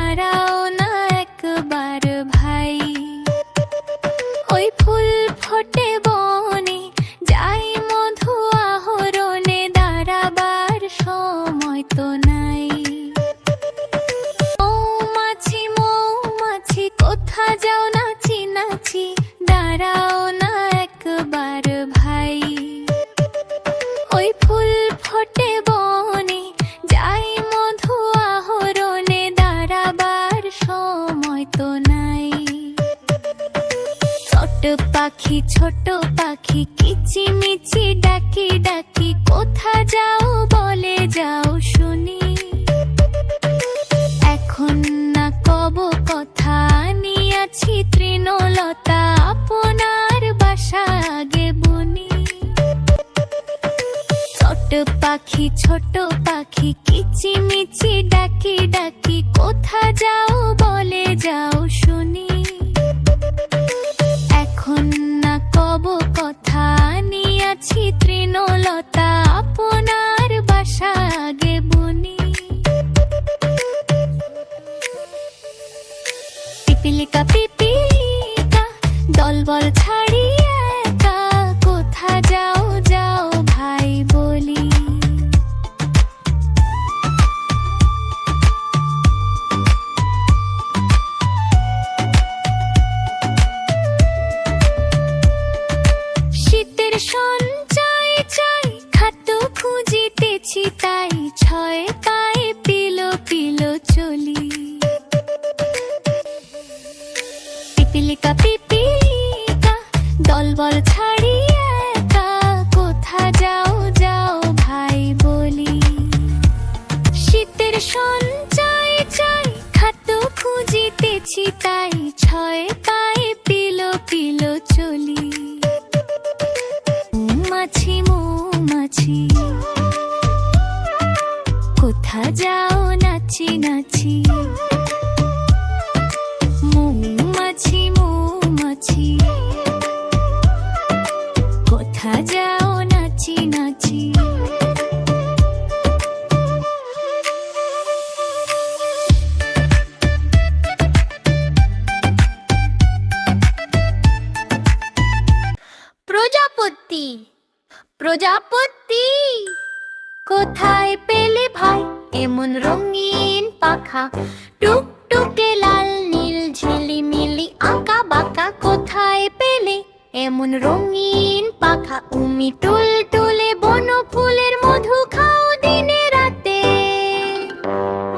দাঁড়াও না একবার ভাই। ওই ফুল ফোটে বনে, যাই মধু আহরণে, দাঁড়াবার সময় তো নাই। মৌমাছি মৌমাছি কোথা যাও নাচি নাচি, দাঁড়াও না একবার ভাই। ওই ফুল ফোটে বনে, যাই মধু আহরণে, দাঁড়াবার সময় তো নাই। ছোট পাখি কিচিমিচি ডাকি ডাকি, কোথা যাও বলে যাও শুনি। এখন না কব কথা, নিয়াছি তৃণলতা, আপনার বাসা আগে বুনি। ছোট পাখি কিচিমিচি ডাকি ডাকি, কোথা যাও বলে যাও শুনি। এখন না কব কথা, নিয়াছি তৃণলতা, আপনার বাসা আগে বুনি। পিপিলিকা পিপিলিকা দলবল ছাড়িয়ে একা, কোথা যাও যাও ভাই বলি। শীতের সঞ্চয় চাই, খাদ্য খুঁজিতেছি তাই, ছয় পায়ে পিলো পিলো চলি। পিপিলিকা পিপিলিকা দলবল ছাড়িয়ে একা, কোথা যাও যাও ভাই বলি। শীতের সঞ্চয় চাই, খাদ্য খুঁজিতেছি তাই, ছয় পায়ে পিলো পিলো চলি। মৌমাছি মৌমাছি কোথা যাও নাচি নাচি, মৌমাছি মৌমাছি কোথা যাও নাচি নাচি। প্রজাপতি প্রজাপতি কোথায় পেলে ভাই এমন রঙিন পাখা, টুকটুকে লাল নীল ঝিলিমিলি আঁকা বাঁকা, কোথায় পেলে এমন রঙিন পাখা। উমি টুলটুলে বন ফুলের মধু খাও দিনে রাতে,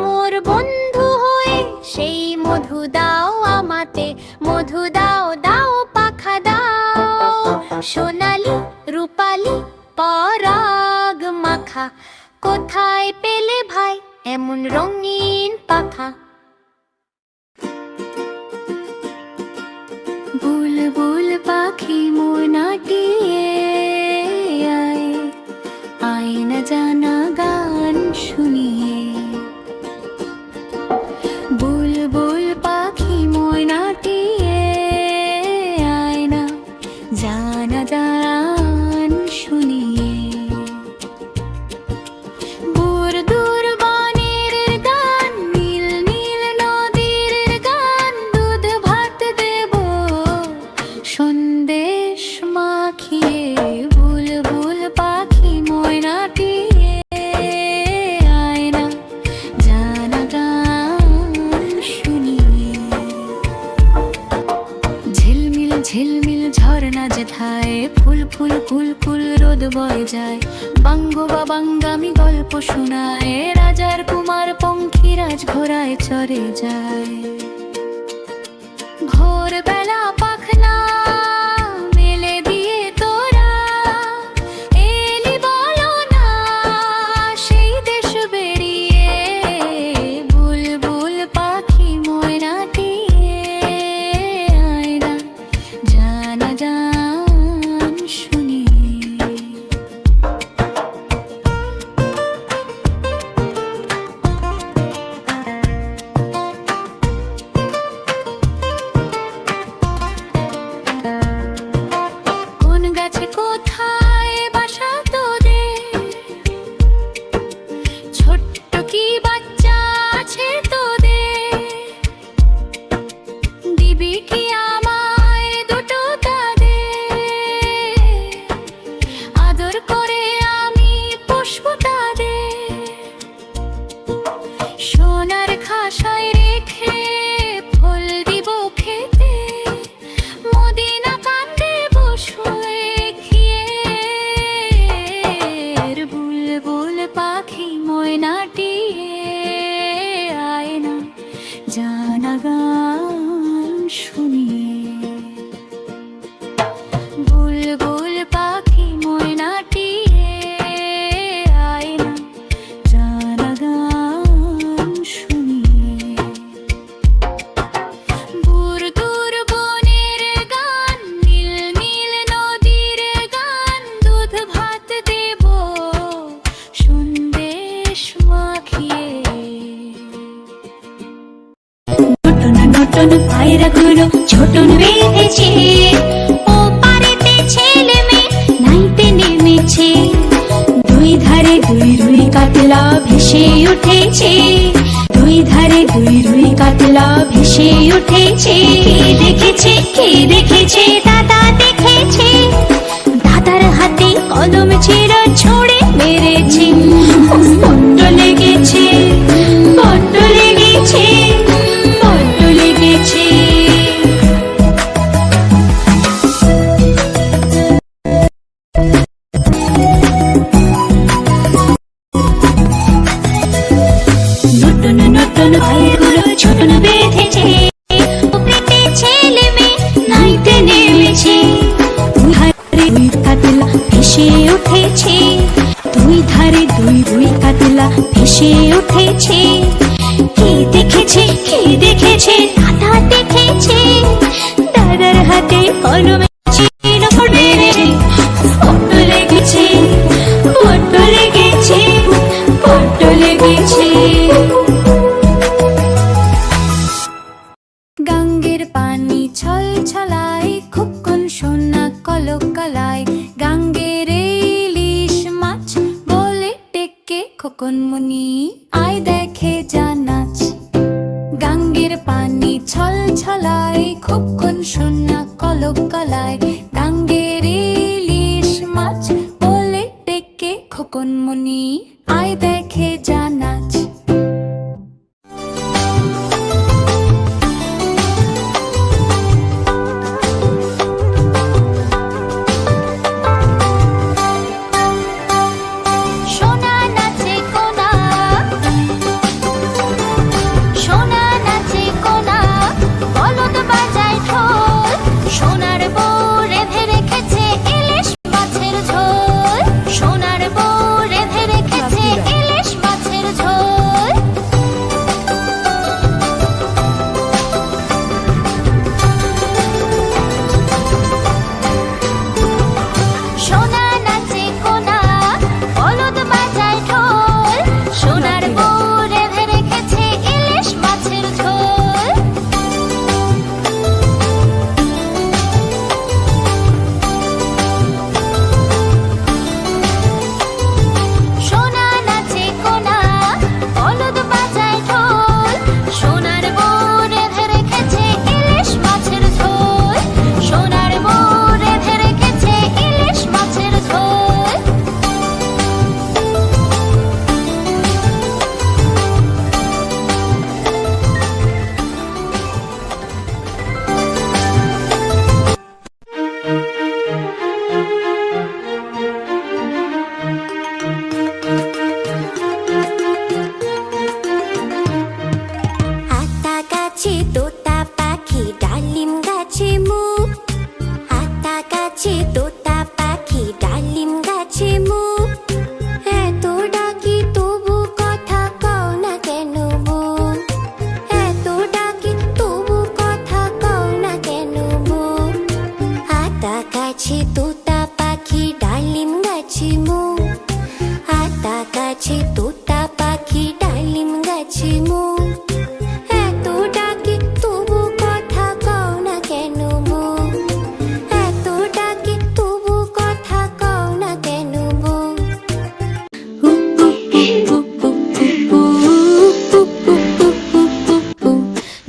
মোর বন্ধু হয়ে সেই মধু দাও আমাতে। মধু দাও দাও পাখা দাও, সোনালি রূপালি পরাগ মাখা, কোথায় পেলে ভাই এমন রঙিন পাখা। বুলবুল পাখি মোর নাটিয়ে আয়, আয় না জানা গান শুনিয়ে। বুলবুল পাখি মোর নাটিয়ে আয় না জানা গান শুনিয়ে। দূর দূর বনের গান, নীল নীল নদীর গান, দুধ ভাত দেব সন্দেশ মাখিয়ে। বুলবুল পাখি ময়নাটিয়ে আয় না জানা গান শুনিয়ে। ঝিলমিল ঝিলমিল ঝর্ণা যেথায়, ফুল ফুল কুল কুল রোদ বয়ে যায়, বাঙ্গো বা বাঙ্গামি গল্প শোনায়, রাজার কুমার পঙ্খিরাজ ঘোড়ায় চড়ে যায়। ভোরবেলা পাখনা মেলে দিয়ে তোরা এলি বলো না সেই দেশ বেরিয়ে। বুলবুল পাখি ময়নাটিয়ে আয় না জানা গান শুনিয়ে। নতুন পায়রাগুলো ছোটন বেঁধেছে, ও পারেতে ছেলে মেয়ে নাইতে নেমেছে। দুই ধারে দুই রুই কাতলা ভেসে উঠেছে, দুই ধারে দুই রুই কাতলা ভেসে উঠেছে। কে দেখেছে দাদা দেখেছে, দাদার হাতে কলম ছেঁড়া ছুঁড়ে মেরেছে। বড্ড লেগেছে, বড্ড লেগেছে, বড্ড লেগেছে। নতুন নতুন পায়রাগুলো ছোটন বেঁধেছে, পেটে ছেলে মেয়ে নাইতে নেমেছে। দুই কাতলা ভেসে উঠেছে, দুই ধারে দুই রুই কাতলা ভেসে উঠেছে। কে দেখেছে দাদা দেখেছে, দাদার হাতে কলম ছিল মেরেছে। বড্ড লেগেছে, বড্ড লেগেছে, বড্ড লেগেছে। গাঙ্গের পানি ছল ছলায়, খোকন সোনা কলক কলায়। গাঙ্গের এই ইলিশ মাছ বলে ডেকে খোকন মুনি আয় দেখে যা নাচ। গাঙ্গের পানি ছল ছলায়, খোকন সোনা কলক কলায়। গাঙ্গের এই ইলিশ মাছ বলে ডেকে খোকন মুনি আয় দেখে যা নাচ। সোনা নাচে কোনা, সোনা নাচে কোনা, বলদ বাজায় ঢোল। সোনার বউ রেঁধে রেখেছে ইলিশ মাছের ঝোল, সোনার বউ রেঁধে রেখেছে ইলিশ মাছের ঝোল। সোনা নাচে কোনা, বলদ বাজায় ঢোল। সোনার বউ রেঁধে রেখেছে ইলিশ মাছের ঝোল। সোনা নাচে কোনা, বলদ বাজায় ঢোল। সোনার বউ রেঁধে রেখেছে ইলিশ মাছের ঝোল, সোনার বউ রেঁধে রেখেছে ইলিশ মাছের ঝোল। আতা গাছে তোতা পাখি ডালিম গাছে মুখ, আতা গাছে তোতা পাখি ডালিম গাছে মুখ। এত ডাকি তবু কথা কও না কেন বউ, এত ডাকি তবু কথা কও না কেন বউ। আতা গাছে তোতা পাখি ডালিম গাছে মুখ, আতা গাছে তোতা পাখি ডালিম গাছে মুখ। এত ডাকি তবু কথা কও না কেন বউ, এত ডাকি তবু কথা কও না কেন বউ।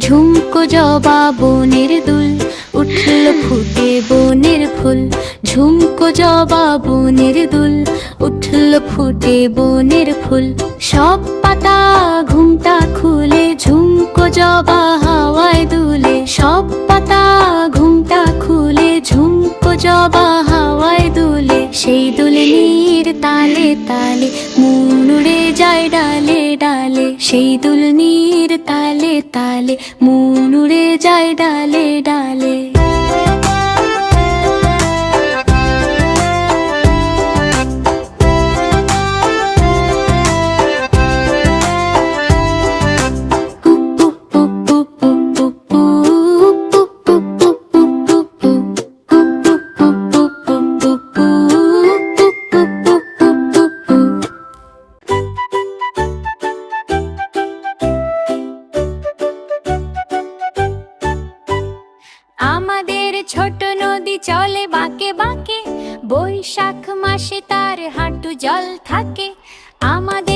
ঝুমকো জবা বনের দুল, উঠল ফুটে বনের ফুল। ঝুমকো জবা বনের দুল, উঠল ফুটে বনের ফুল। সব পাতা ঘুমটা খুলে, ঝুমকো জবা হাওয়ায় দুলে। সব পাতা ঘুমটা খুলে, ঝুমকো জবা হাওয়ায় দুলে। সেই দুলনির তালে তালে মন উড়ে যায় ডালে ডালে। সেই দুলনির তালে তালে মন উড়ে যায় ডালে ডালে। ছোট নদী চলে বাঁকে বাঁকে, বৈশাখ মাসে তার হাঁটু জল থাকে। আমাদের